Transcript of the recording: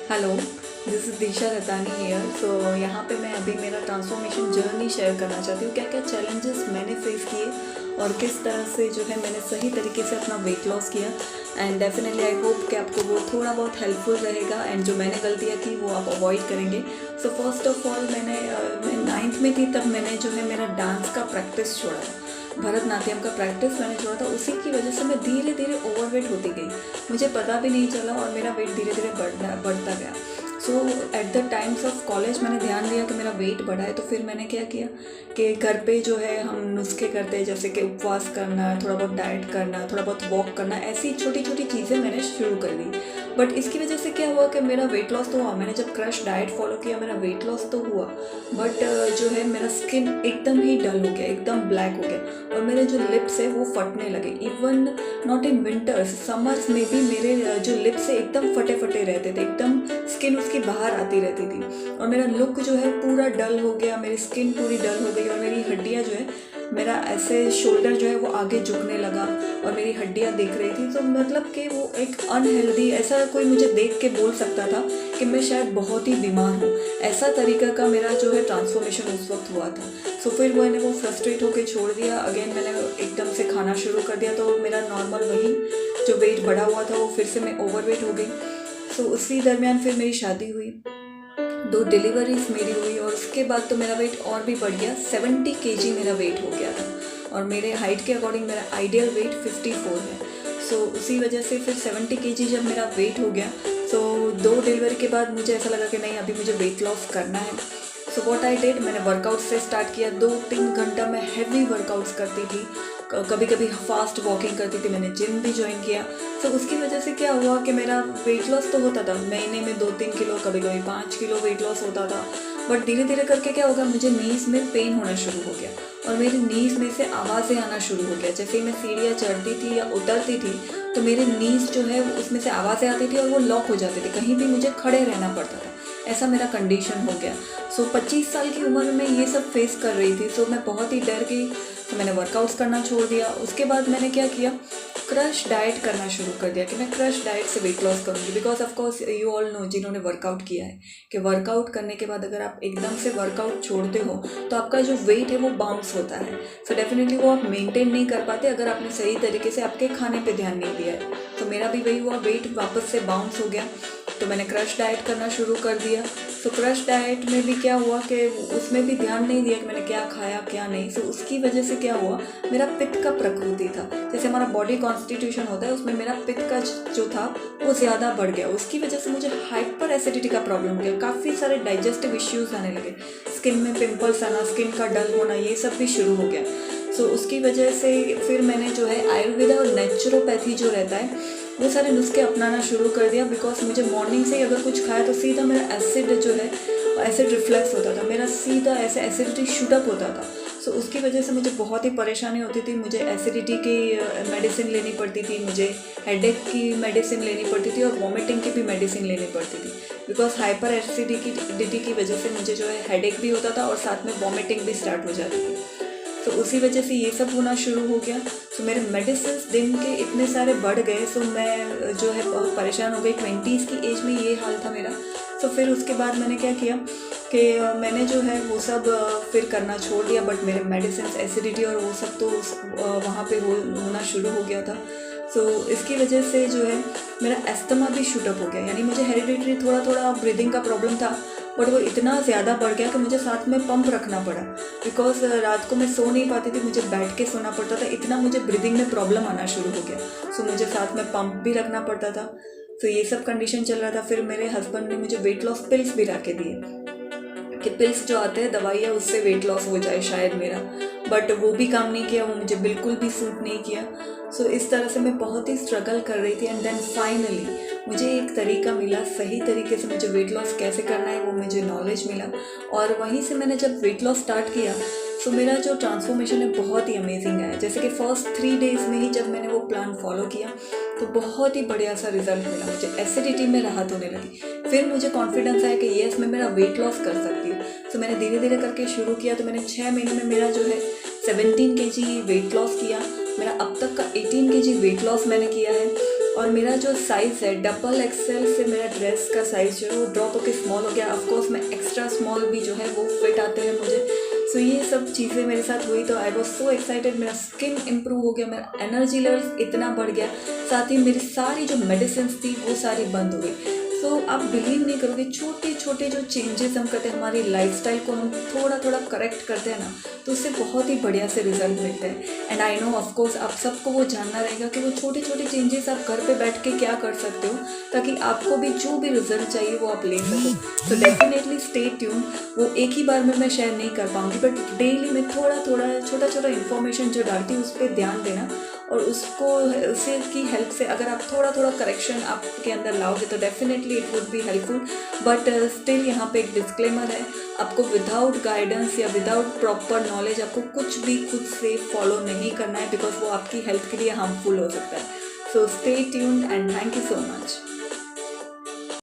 Hello, this is Disha Ratani here. So यहाँ पे मैं अभी मेरा ट्रांसफॉर्मेशन जर्नी शेयर करना चाहती हूँ। क्या क्या चैलेंजेस मैंने फेस किए और किस तरह से जो है मैंने सही तरीके से अपना वेट लॉस किया। एंड डेफिनेटली आई होप कि आपको वो थोड़ा बहुत हेल्पफुल रहेगा एंड जो मैंने गलतियाँ की वो आप अवॉइड करेंगे। सो फर्स्ट ऑफ ऑल मैं 9th में थी तब मैंने जो है मेरा डांस का प्रैक्टिस छोड़ा था। भरतनाट्यम का प्रैक्टिस मैंने छोड़ा था। उसी की वजह से मैं धीरे धीरे ओवरवेट होती गई। मुझे पता भी नहीं चला और मेरा वेट धीरे धीरे बढ़ता गया। So at the times of college मैंने ध्यान दिया कि मेरा वेट बढ़ा है, तो फिर मैंने क्या किया कि घर पे जो है हम नुस्खे करते हैं, जैसे कि उपवास करना, थोड़ा बहुत डाइट करना, थोड़ा बहुत वॉक करना, ऐसी छोटी छोटी चीज़ें मैंने शुरू कर दी। बट इसकी वजह से क्या हुआ कि मेरा वेट लॉस तो हुआ। मैंने जब क्रश डाइट फॉलो किया मेरा वेट लॉस तो हुआ, बट जो है मेरा स्किन एकदम ही डल हो गया, एकदम ब्लैक हो गया और मेरे जो लिप्स है वो फटने लगे। Even not in winters, summers में भी मेरे जो लिप्स है एकदम फटे फटे रहते थे, एकदम स्किन उसकी बाहर आती रहती थी और मेरा लुक जो है पूरा डल हो गया, मेरी स्किन पूरी डल हो गई और मेरी हड्डियाँ जो है, मेरा ऐसे शोल्डर जो है वो आगे झुकने लगा और मेरी हड्डियाँ दिख रही थी। तो मतलब कि वो एक अनहेल्दी, ऐसा कोई मुझे देख के बोल सकता था कि मैं शायद बहुत ही बीमार हूँ। ऐसा तरीका का मेरा जो है ट्रांसफॉर्मेशन उस वक्त हुआ था। सो फिर मैंने वो फ्रस्ट्रेट होकर छोड़ दिया। अगेन मैंने एकदम से खाना शुरू कर दिया तो मेरा नॉर्मल वही जो वेट बढ़ा हुआ था वो फिर से मैं ओवरवेट हो गई। सो उसी दरमियान फिर मेरी शादी हुई, 2 डिलीवरीज मेरी हुई और उसके बाद तो मेरा वेट और भी बढ़ गया। 70 केजी मेरा वेट हो गया था और मेरे हाइट के अकॉर्डिंग मेरा आइडियल वेट 54 है। सो उसी वजह से फिर 70 केजी जब मेरा वेट हो गया, सो 2 डिलीवरी के बाद मुझे ऐसा लगा कि नहीं, अभी मुझे वेट लॉस करना है। सो व्हाट आई डिड, मैंने वर्कआउट से स्टार्ट किया। 2-3 घंटा मैं हैवी वर्कआउट्स करती थी, कभी कभी फास्ट वॉकिंग करती थी, मैंने जिम भी ज्वाइन किया। सो उसकी वजह से क्या हुआ कि मेरा वेट लॉस तो होता था, महीने में 2-3 किलो, कभी कभी 5 किलो वेट लॉस होता था। बट धीरे धीरे करके क्या होगा, मुझे नीज़ में पेन होना शुरू हो गया और मेरी नीज़ में से आवाज़ें आना शुरू हो गया। जैसे ही मैं सीढ़ियाँ चढ़ती थी या उतरती थी तो मेरे नीज़ जो है उसमें से आवाज़ें आती थी और वो लॉक हो जाती थी, कहीं भी मुझे खड़े रहना पड़ता था। ऐसा मेरा कंडीशन हो गया। सो 25 साल की उम्र में मैं ये सब फेस कर रही थी। सो मैं बहुत ही डर गई, तो मैंने वर्कआउट्स करना छोड़ दिया। उसके बाद मैंने क्या किया, क्रश डाइट करना शुरू कर दिया कि मैं क्रश डाइट से वेट लॉस करूँगी। Because of course you all know, जिन्होंने वर्कआउट किया है, कि वर्कआउट करने के बाद अगर आप एकदम से वर्कआउट छोड़ते हो तो आपका जो वेट है वो बाउंस होता है। सो डेफिनेटली वो आप मेंटेन नहीं कर पाते अगर आपने सही तरीके से आपके खाने पे ध्यान नहीं दिया है। तो मेरा भी वही हुआ, वेट वापस से बाउंस हो गया। तो मैंने क्रश डाइट करना शुरू कर दिया। तो क्रश डाइट में भी क्या हुआ कि उसमें भी ध्यान नहीं दिया कि मैंने क्या खाया क्या नहीं। तो उसकी वजह से क्या हुआ, मेरा पित्त का प्रकृति था, जैसे हमारा बॉडी कॉन्स्टिट्यूशन होता है, उसमें मेरा पित्त का जो था वो ज़्यादा बढ़ गया। उसकी वजह से मुझे हाइपर एसिडिटी का प्रॉब्लम हो गया, काफ़ी सारे डाइजेस्टिव इश्यूज आने लगे, स्किन में पिंपल्स आना, स्किन का डल होना, ये सब भी शुरू हो गया। सो उसकी वजह से फिर मैंने जो है आयुर्वेदा और नेचुरोपैथी जो रहता है वो सारे नुस्खे अपनाना शुरू कर दिया। बिकॉज मुझे मॉर्निंग से ही अगर कुछ खाया तो सीधा मेरा एसिड जो है, एसिड रिफ्लेक्स होता था, मेरा सीधा ऐसे एसिडिटी शूटअप होता था। सो उसकी वजह से मुझे बहुत ही परेशानी होती थी। मुझे एसिडिटी की मेडिसिन लेनी पड़ती थी, मुझे हेडेक की मेडिसिन लेनी पड़ती थी और वॉमिटिंग की भी मेडिसिन लेनी पड़ती थी। बिकॉज हाइपर एसिडिटी की वजह से मुझे जो है हेडेक भी होता था और साथ में वॉमिटिंग भी स्टार्ट हो जाती थी। तो उसी वजह से ये सब होना शुरू हो गया। सो मेरे मेडिसिन दिन के इतने सारे बढ़ गए। सो मैं जो है बहुत परेशान हो गई। 20s की एज में ये हाल था मेरा। तो फिर उसके बाद मैंने क्या किया कि मैंने जो है वो सब फिर करना छोड़ दिया। बट मेरे मेडिसिन, एसिडिटी और वो सब तो वहाँ पे होना शुरू हो गया था। सो इसकी वजह से जो है मेरा एस्थमा भी शूटअप हो गया। यानी मुझे हेरिडिटरी थोड़ा थोड़ा ब्रीदिंग का प्रॉब्लम था, बट वो इतना ज़्यादा बढ़ गया कि मुझे साथ में पंप रखना पड़ा। बिकॉज रात को मैं सो नहीं पाती थी, मुझे बैठ के सोना पड़ता था, इतना मुझे ब्रीदिंग में प्रॉब्लम आना शुरू हो गया। सो मुझे साथ में पंप भी रखना पड़ता था। तो ये सब कंडीशन चल रहा था। फिर मेरे हस्बैंड ने मुझे वेट लॉस पिल्स भी ला के दिए कि पिल्स जो आते हैं, दवाइयाँ, उससे वेट लॉस हो जाए शायद मेरा। बट वो भी काम नहीं किया, वो मुझे बिल्कुल भी सूट नहीं किया। सो इस तरह से मैं बहुत ही स्ट्रगल कर रही थी। एंड देन फाइनली मुझे एक तरीका मिला, सही तरीके से मुझे वेट लॉस कैसे करना है वो मुझे नॉलेज मिला। और वहीं से मैंने जब वेट लॉस स्टार्ट किया तो मेरा जो ट्रांसफॉर्मेशन है बहुत ही अमेजिंग है। जैसे कि फर्स्ट 3 डेज़ में ही जब मैंने वो प्लान फॉलो किया तो बहुत ही बढ़िया सा रिजल्ट मिला। मुझे एसिडिटी में राहत होने लगी। फिर मुझे कॉन्फिडेंस आया कि येस, मैं मेरा वेट लॉस कर सकती हूँ। तो मैंने धीरे धीरे करके शुरू किया। तो मैंने 6 महीने में मेरा जो है 17 kg वेट लॉस किया। मेरा अब तक का 18 kg वेट लॉस मैंने किया है। और मेरा जो साइज़ है डबल एक्सेल से मेरा ड्रेस का साइज़ जो है वो ड्रॉप होकर स्मॉल हो गया। ऑफकोर्स मैं एक्स्ट्रा स्मॉल भी जो है वो फिट आते हैं मुझे। सो ये सब चीज़ें मेरे साथ हुई तो आई वॉज सो एक्साइटेड। मेरा स्किन इम्प्रूव हो गया, मेरा एनर्जी लेवल इतना बढ़ गया, साथ ही मेरी सारी जो मेडिसिन थी वो सारी बंद हो गई। सो आप बिलीव नहीं करोगे, छोटे छोटे जो चेंजेस हम करते हैं, हमारी लाइफस्टाइल को हम थोड़ा थोड़ा करेक्ट करते हैं ना, तो उससे बहुत ही बढ़िया से रिजल्ट मिलते हैं। एंड आई नो ऑफकोर्स आप सबको वो जानना रहेगा कि वो छोटे छोटे चेंजेस आप घर पे बैठ के क्या कर सकते हो ताकि आपको भी जो भी रिजल्ट चाहिए वो आप ले सको। तो डेफिनेटली स्टे ट्यून। वो एक ही बार में मैं शेयर नहीं कर पाऊँगी, बट डेली मैं थोड़ा थोड़ा छोटा छोटा इन्फॉर्मेशन जो डालती हूँ उस पर ध्यान देना, और उसको उसे की हेल्प से अगर आप थोड़ा थोड़ा करेक्शन आपके अंदर लाओगे तो definitely it would be helpful. But still यहाँ पे एक डिस्क्लेमर है, आपको विदाउट गाइडेंस या विदाउट प्रॉपर नॉलेज आपको कुछ भी खुद से फॉलो नहीं करना है, बिकॉज वो आपकी हेल्थ के लिए हार्मफुल हो सकता है। So stay tuned and thank you so much.